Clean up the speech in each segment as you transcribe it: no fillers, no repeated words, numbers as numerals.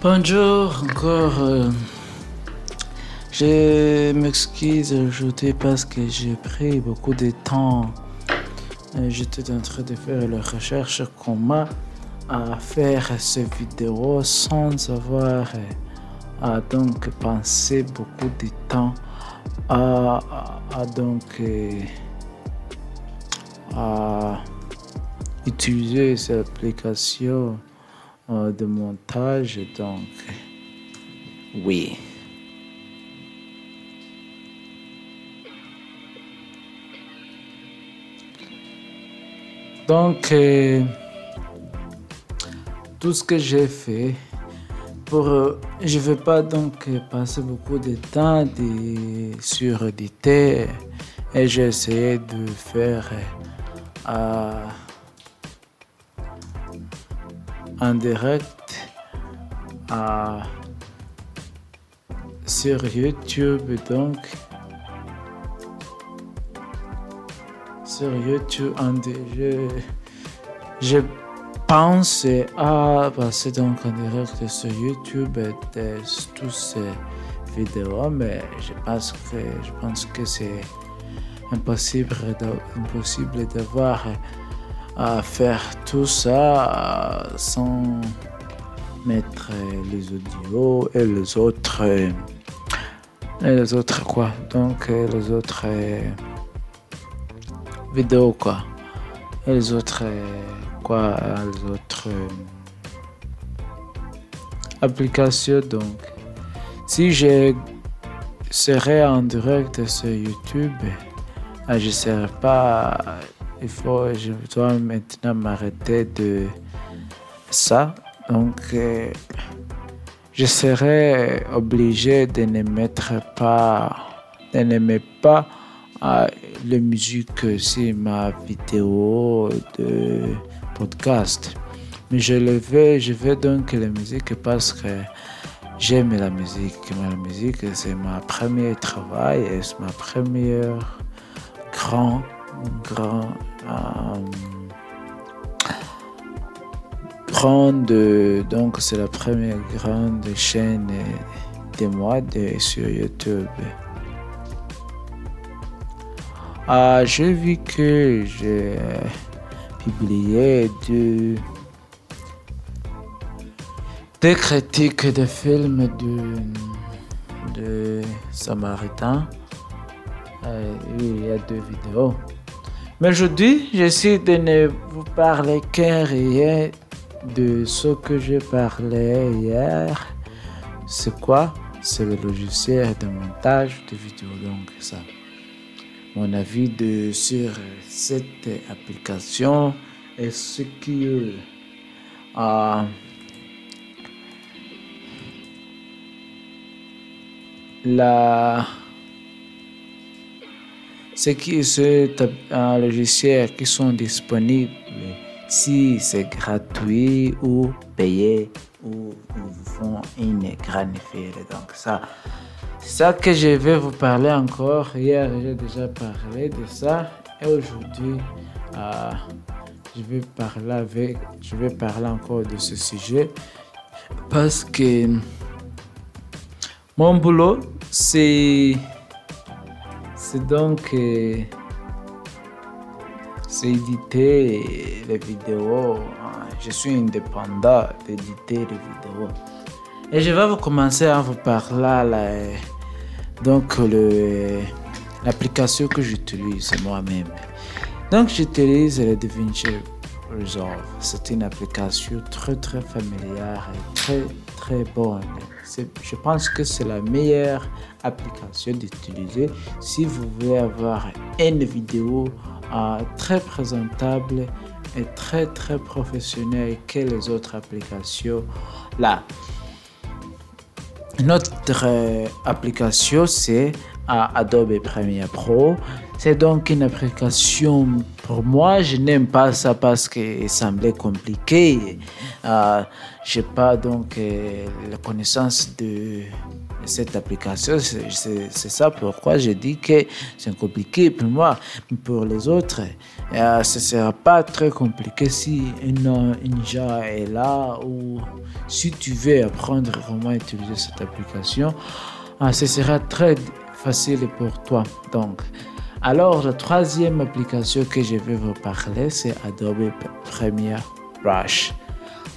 Bonjour encore. Je m'excuse aujourd'hui parce que j'ai pris beaucoup de temps. J'étais en train de faire la recherche comment faire cette vidéo sans avoir donc pensé beaucoup de temps à utiliser cette application de montage. Donc oui. Donc tout ce que j'ai fait je ne vais pas donc passer beaucoup de temps sur éditer, et j'ai essayé de faire en direct sur YouTube. Donc sur YouTube, je pense à passer donc en direct sur YouTube de toutes ces vidéos, mais je pense que c'est impossible d'avoir à faire tout ça sans mettre les audios et les autres quoi, donc les autres vidéos quoi, et les autres applications. Donc si je serais en direct sur YouTube, je serais pas, je dois maintenant m'arrêter de ça. Donc je serais obligé de ne mettre pas la musique sur ma vidéo de podcast. Mais je vais donc la musique parce que j'aime la musique. La musique, c'est ma premier travail et c'est ma première donc c'est la première grande chaîne de moi sur YouTube. J'ai vu que j'ai publié des critiques de films de Samaritain. Il y a 2 vidéos. Mais aujourd'hui, j'essaie de ne vous parler qu'un rien de ce que j'ai parlé hier. C'est quoi? C'est le logiciel de montage de vidéos. Donc ça, mon avis sur cette application et ce qui logiciels qui sont disponibles, si c'est gratuit ou payé, ou ils font une grande affaire. Donc ça, c'est ça que je vais vous parler encore. Hier, j'ai déjà parlé de ça. Et aujourd'hui, je vais parler encore de ce sujet. Parce que mon boulot, c'est donc c'est éditer les vidéos. Je suis indépendant d'éditer les vidéos. Et je vais vous commencer à vous parler donc l'application que j'utilise moi-même. Donc j'utilise le DaVinci Resolve. C'est une application très très familière et très très bonne. Je pense que c'est la meilleure application d'utiliser si vous voulez avoir une vidéo très présentable et très très professionnelle que les autres applications là. Notre application, c'est à Adobe Premiere Pro. C'est donc une application pour moi. Je n'aime pas ça parce qu'il semblait compliqué. Je n'ai pas donc la connaissance de cette application. C'est ça pourquoi je dis que c'est compliqué pour moi. Mais pour les autres, ce ne sera pas très compliqué si une gens est là ou si tu veux apprendre comment utiliser cette application. Ce sera très facile pour toi. Donc, alors, la troisième application que je vais vous parler, c'est Adobe Premiere Rush.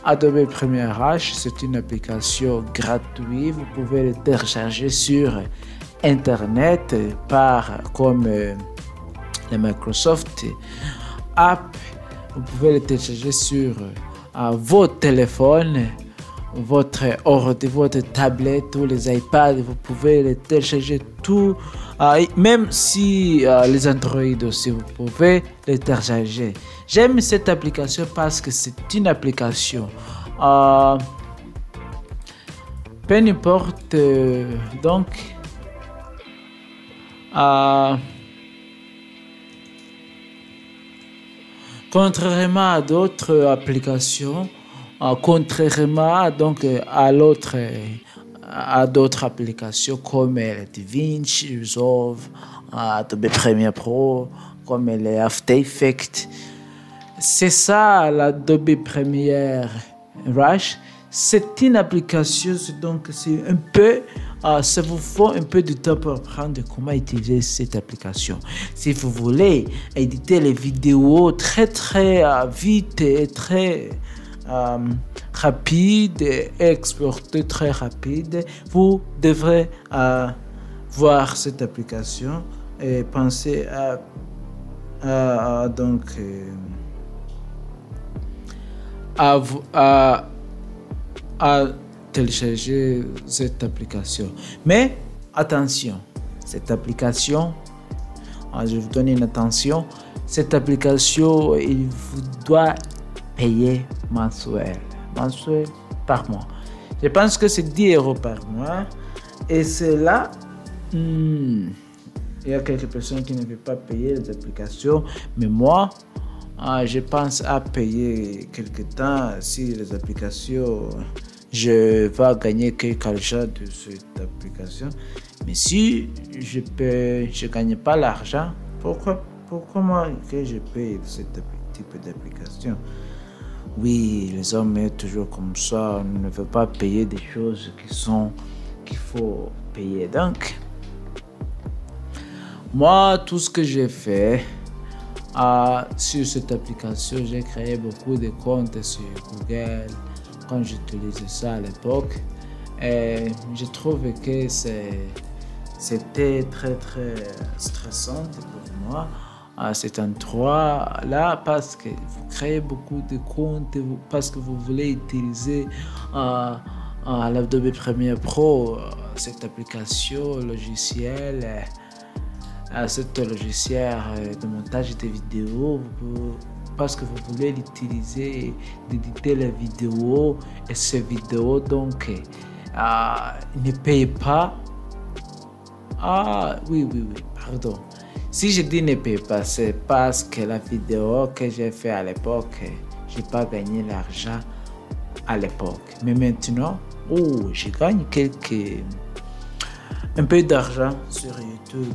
Adobe Premiere Rush, c'est une application gratuite. Vous pouvez le télécharger sur Internet comme la Microsoft App. Vous pouvez le télécharger sur votre téléphone, votre ordi, votre tablette ou les iPads. Vous pouvez le télécharger tout. Même si les Android aussi, vous pouvez les télécharger. J'aime cette application parce que c'est une application. Peu importe, donc, contrairement à d'autres applications, contrairement donc à d'autres applications comme DaVinci Resolve, Adobe Premiere Pro, comme les After Effects. C'est ça l'Adobe Premiere Rush. C'est une application, donc c'est un peu, ça vous faut un peu de temps pour apprendre comment utiliser cette application. Si vous voulez éditer les vidéos très vite et très rapide et exporter très rapide, vous devrez voir cette application et penser à télécharger cette application. Mais attention, cette application, je vous donne une attention, cette application, il vous doit payer mensuel par mois. Je pense que c'est 10 € par mois. Et c'est là, il y a quelques personnes qui ne veulent pas payer les applications. Mais moi, je pense à payer quelque temps si les applications, je vais gagner quelque argent de cette application. Mais si je ne gagne pas l'argent, pourquoi moi que je paye ce type d'application? Oui, les hommes sont toujours comme ça. On ne veut pas payer des choses qu'il faut payer. Donc, moi, tout ce que j'ai fait sur cette application, j'ai créé beaucoup de comptes sur Google quand j'utilisais ça à l'époque. Et je trouve que c'était très stressant pour moi. Cet endroit-là parce que vous créez beaucoup de comptes, parce que vous voulez utiliser l'Adobe Premiere Pro, cette application logiciel, cet logiciel de montage de vidéos, parce que vous voulez l'utiliser, d'éditer les vidéos, et ces vidéos donc ne payent pas. Oui, pardon. Si je dis ne paye pas, c'est parce que la vidéo que j'ai fait à l'époque, je n'ai pas gagné l'argent à l'époque. Mais maintenant, je gagne un peu d'argent sur YouTube.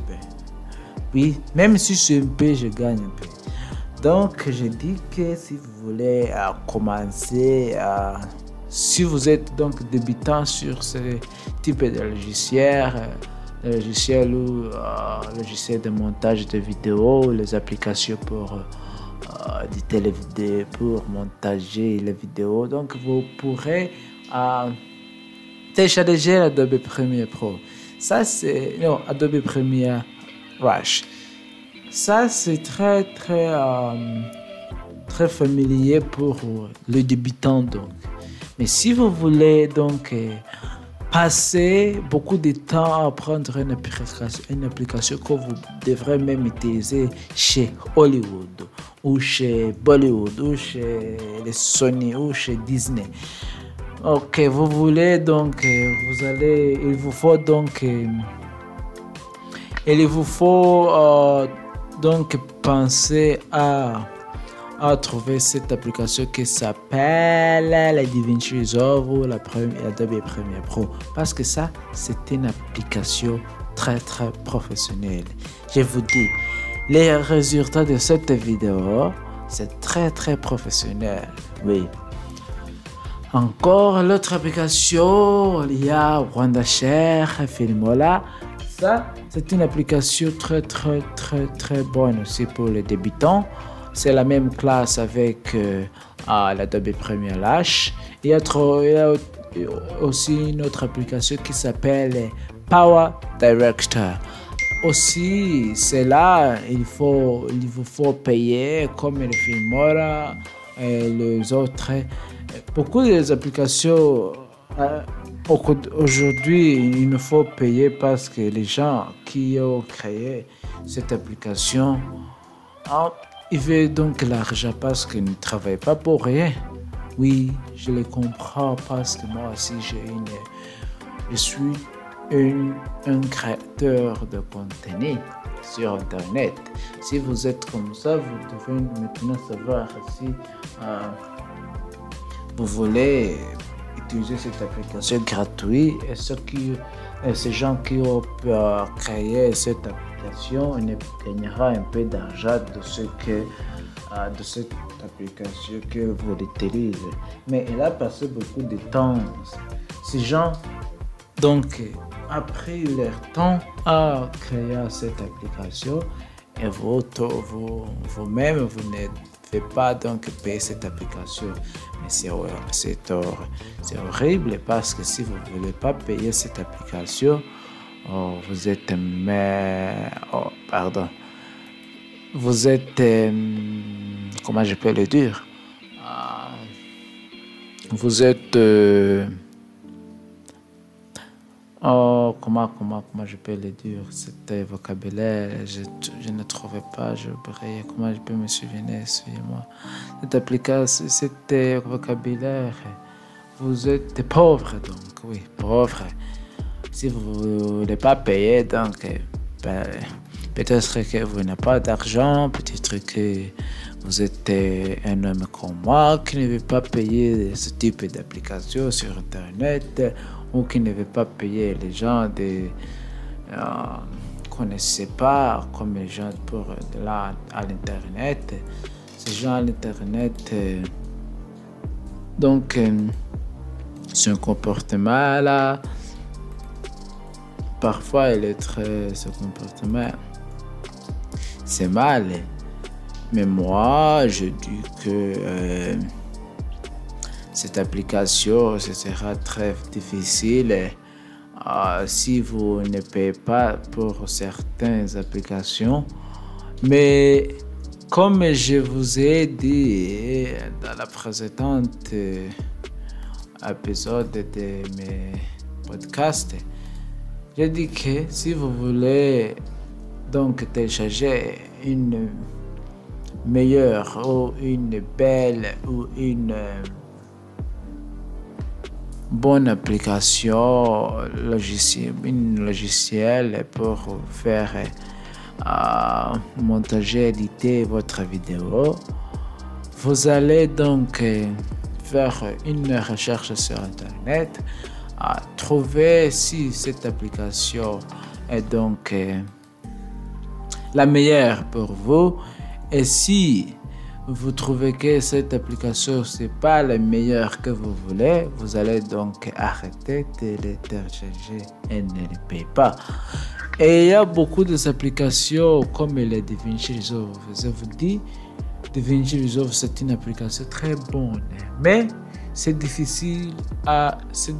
Oui, même si c'est un peu, je gagne un peu. Donc, je dis que si vous voulez commencer, si vous êtes donc débutant sur ce type de logiciel, logiciel de montage de vidéos, les applications pour éditer les vidéos, pour montager les vidéos. Donc, vous pourrez télécharger Adobe Premiere Pro. Ça, c'est Adobe Premiere Rush. Ça, c'est très familier pour le débutant. Donc. Mais si vous voulez donc passer beaucoup de temps à apprendre une application que vous devrez même utiliser chez Hollywood ou chez Bollywood ou chez les Sony ou chez Disney. Ok, vous voulez donc, il vous faut donc il vous faut donc penser à trouver cette application qui s'appelle la DaVinci Resolve ou Adobe Premiere Pro, parce que ça, c'est une application très professionnelle. Je vous dis, les résultats de cette vidéo, c'est très professionnel. Oui. Encore l'autre application, il y a Wondershare, Filmola. Ça, c'est une application très bonne aussi pour les débutants. C'est la même classe avec l'Adobe Premiere Lash. Il y a aussi une autre application qui s'appelle Power Director. Aussi, c'est là, il vous faut payer comme le Filmora et les autres. Beaucoup des applications aujourd'hui, il nous faut payer parce que les gens qui ont créé cette application, ils veulent donc l'argent parce qu'ils ne travaillent pas pour rien. Oui, je le comprends parce que moi aussi, je suis un créateur de contenu sur Internet. Si vous êtes comme ça, vous devez maintenant savoir si vous voulez utiliser cette application gratuite et ces gens qui ont créé cette application gagnera un peu d'argent de cette application que vous utilisez. Mais il a passé beaucoup de temps. Ces gens donc a pris leur temps à créer cette application et vous-même vous ne devez pas donc payer cette application. Mais c'est horrible parce que si vous ne voulez pas payer cette application, vous êtes comment je peux le dire, vous êtes comment je peux le dire, c'était vocabulaire, je ne trouvais pas, comment je peux me souvenir, excusez-moi. Cette application, c'était vocabulaire. Vous êtes pauvre, donc, oui, pauvre. Si vous ne voulez pas payer, donc, peut-être que vous n'avez pas d'argent, peut-être que vous êtes un homme comme moi qui ne veut pas payer ce type d'application sur Internet, ou qui ne veut pas payer les gens qu'on ne sait pas comme les gens pour là à l'internet. Ces gens à l'internet donc ce comportement là, parfois ce comportement c'est mal, mais moi je dis que cette application, ce sera très difficile si vous ne payez pas pour certaines applications. Mais comme je vous ai dit dans la précédente épisode de mes podcasts, j'ai dit que si vous voulez donc télécharger une meilleure ou une belle ou une bonne application logiciel pour faire montager, éditer votre vidéo, vous allez donc faire une recherche sur Internet, trouver si cette application est donc la meilleure pour vous, et si vous trouvez que cette application c'est pas la meilleure que vous voulez, vous allez donc arrêter de les télécharger et ne les payez pas. Et il y a beaucoup d'applications comme les DaVinci Resolve. Je vous dis, DaVinci Resolve c'est une application très bonne, mais c'est difficile c'est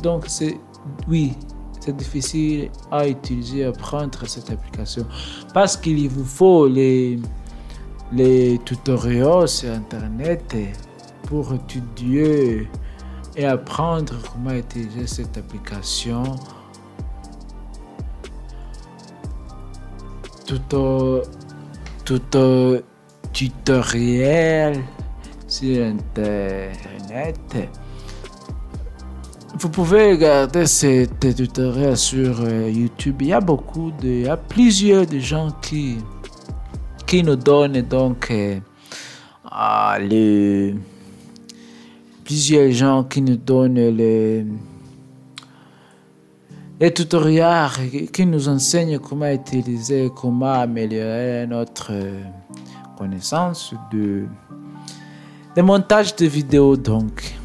difficile à utiliser, à prendre cette application parce qu'il vous faut les tutoriels sur Internet pour étudier et apprendre comment utiliser cette application. Tutoriel sur Internet. Vous pouvez regarder ces tutoriels sur YouTube. Il y a plusieurs de gens qui nous donnent donc plusieurs gens qui nous donnent les tutoriels, qui nous enseignent comment utiliser, comment améliorer notre connaissance de montage de vidéos. Donc,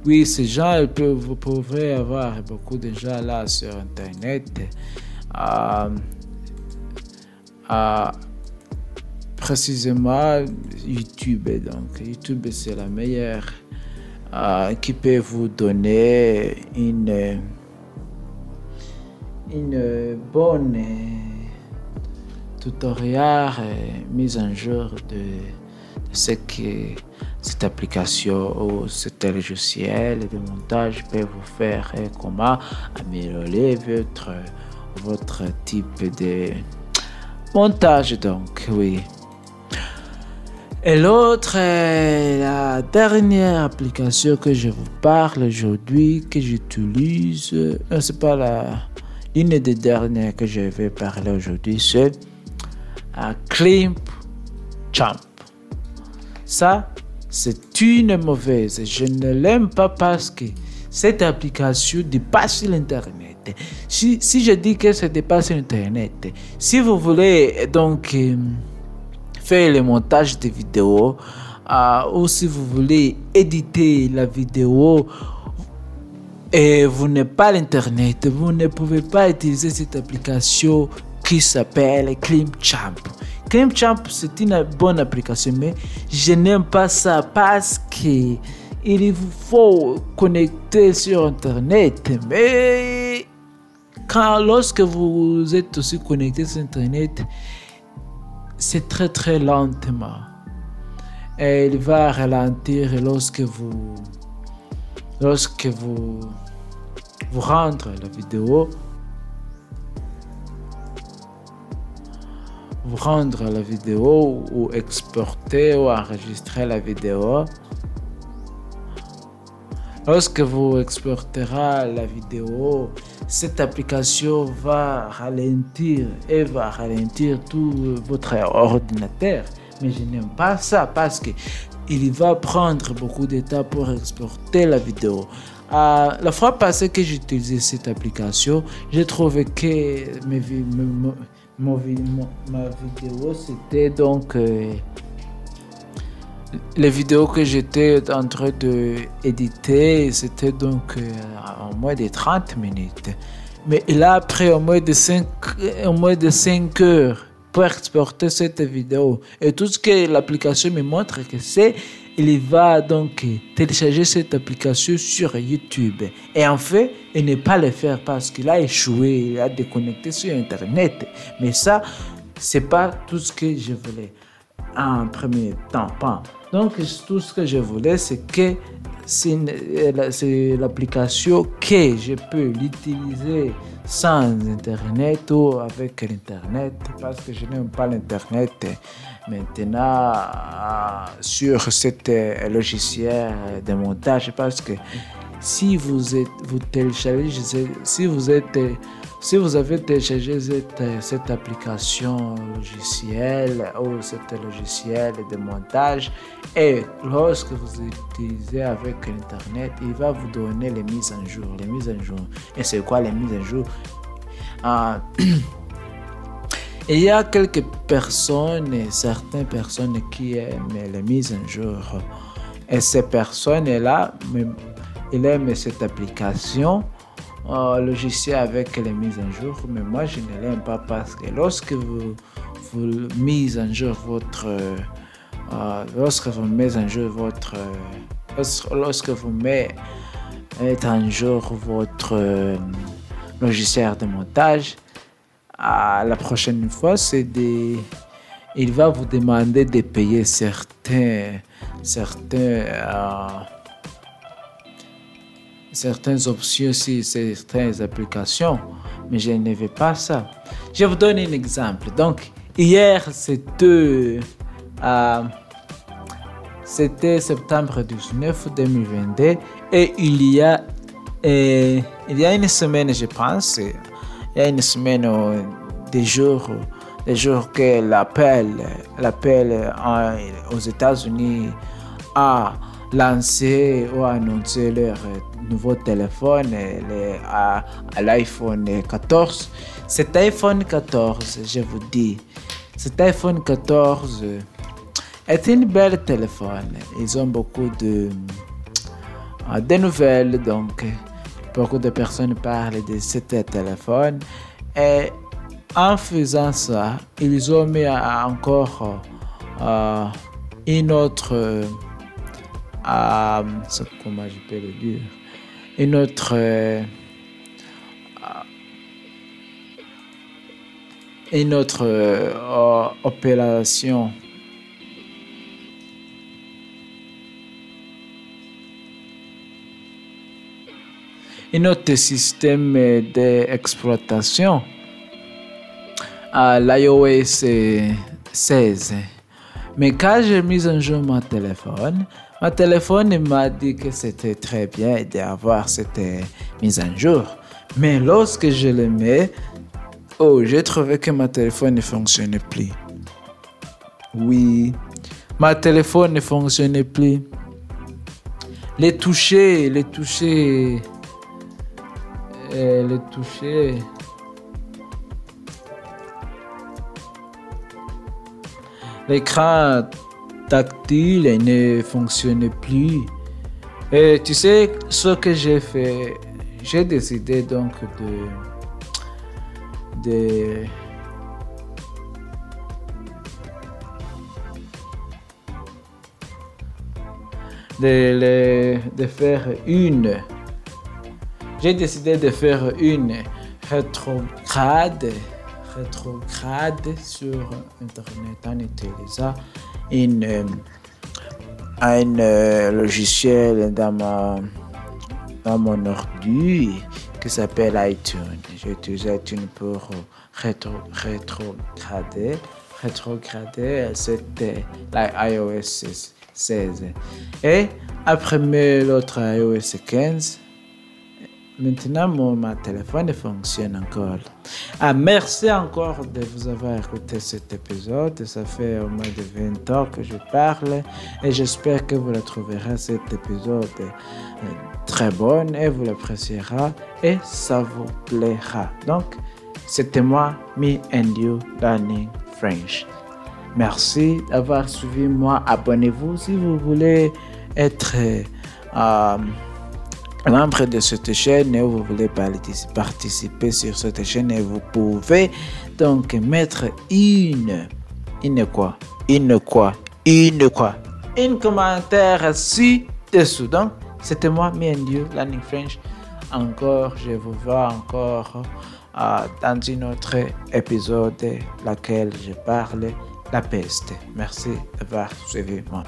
oui, ces gens, vous pouvez avoir beaucoup de gens là sur Internet. Précisément YouTube. Donc, YouTube, c'est la meilleure qui peut vous donner une bonne tutoriel mise en jour de ce que cette application ou cet logiciel de montage peut vous faire et comment améliorer votre type de montage. Donc, oui. Et l'autre, la dernière application que je vous parle aujourd'hui, que j'utilise, c'est pas une des dernières que je vais parler aujourd'hui, c'est Clipchamp. Ça, c'est une mauvaise. Je ne l'aime pas parce que cette application dépasse l'Internet. Si je dis que ça dépasse l'Internet, si vous voulez donc faire le montage de vidéos ou si vous voulez éditer la vidéo et vous n'avez pas l'Internet, vous ne pouvez pas utiliser cette application qui s'appelle Clipchamp. Clipchamp, c'est une bonne application, mais je n'aime pas ça parce que il vous faut connecter sur Internet. Mais lorsque vous êtes aussi connecté sur Internet, c'est très très lentement. Et il va ralentir lorsque vous rentrez la vidéo. Vous rendre la vidéo ou exporter ou enregistrer la vidéo. Lorsque vous exporterez la vidéo, cette application va ralentir tout votre ordinateur. Mais je n'aime pas ça parce que il va prendre beaucoup de temps pour exporter la vidéo. La fois passée que j'utilisais cette application, j'ai trouvé que ma vidéo, c'était donc les vidéos que j'étais en train d'éditer, c'était donc en moins de 30 minutes. Mais il a pris au moins de 5 heures pour exporter cette vidéo. Et tout ce que l'application me montre que c'est, il va donc télécharger cette application sur YouTube. Et en fait, il ne pas le faire parce qu'il a échoué, il a déconnecté sur Internet. Mais ça, c'est pas tout ce que je voulais en premier temps. Donc, tout ce que je voulais, c'est que c'est l'application que je peux l'utiliser sans Internet ou avec l'Internet parce que je n'aime pas l'Internet maintenant sur cet logiciel de montage parce que si vous téléchargez, si vous avez téléchargé cette application logicielle ou cet logiciel de montage et lorsque vous utilisez avec Internet, il va vous donner les mises en jour. Et c'est quoi les mises en jour? Il y a quelques personnes, certaines personnes qui aiment les mises en jour. Et ces personnes-là, ils aiment cette application logiciel avec les mises en jour, mais moi je ne l'aime pas parce que lorsque vous mettez en jour votre logiciel de montage, la prochaine fois il va vous demander de payer certaines options sur certaines applications, mais je ne veux pas ça. Je vous donne un exemple. Donc, hier, c'était septembre 19 2022 et il y a Et il y a une semaine, je pense, il y a une semaine, des jours que l'appel aux États-Unis a lancé ou annoncé leur nouveau téléphone, l'iPhone 14. Cet iPhone 14, je vous dis, cet iPhone 14 est un bel téléphone. Ils ont beaucoup de nouvelles, donc beaucoup de personnes parlent de ce téléphone. Et en faisant ça, ils ont mis encore une autre, comment je peux le dire, une autre opération. Un autre système d'exploitation à l'iOS 16. Mais quand j'ai mis en jeu mon téléphone m'a dit que c'était très bien d'avoir cette mise en jour. Mais lorsque je le mets, j'ai trouvé que mon téléphone ne fonctionnait plus. Oui, mon téléphone ne fonctionnait plus. Les toucher. L'écran tactile ne fonctionnait plus. Et tu sais ce que j'ai fait? J'ai décidé donc de faire une. J'ai décidé de faire une rétrograde sur Internet en utilisant un logiciel dans mon ordi qui s'appelle iTunes. J'ai utilisé iTunes pour rétrograder l'iOS 16. Et après l'autre iOS 15, maintenant, mon téléphone fonctionne encore. Merci encore de vous avoir écouté cet épisode. Ça fait au moins de 20 ans que je parle et j'espère que vous le trouverez cet épisode très bon et vous l'apprécierez et ça vous plaira. Donc, c'était moi, Me and You Learning French. Merci d'avoir suivi moi. Abonnez-vous si vous voulez être membre de cette chaîne et vous voulez participer sur cette chaîne et vous pouvez donc mettre un commentaire ci-dessous. Donc, c'était moi, Me and You Learning French. Encore, je vous vois encore dans un autre épisode laquelle je parle la peste. Merci d'avoir suivi moi.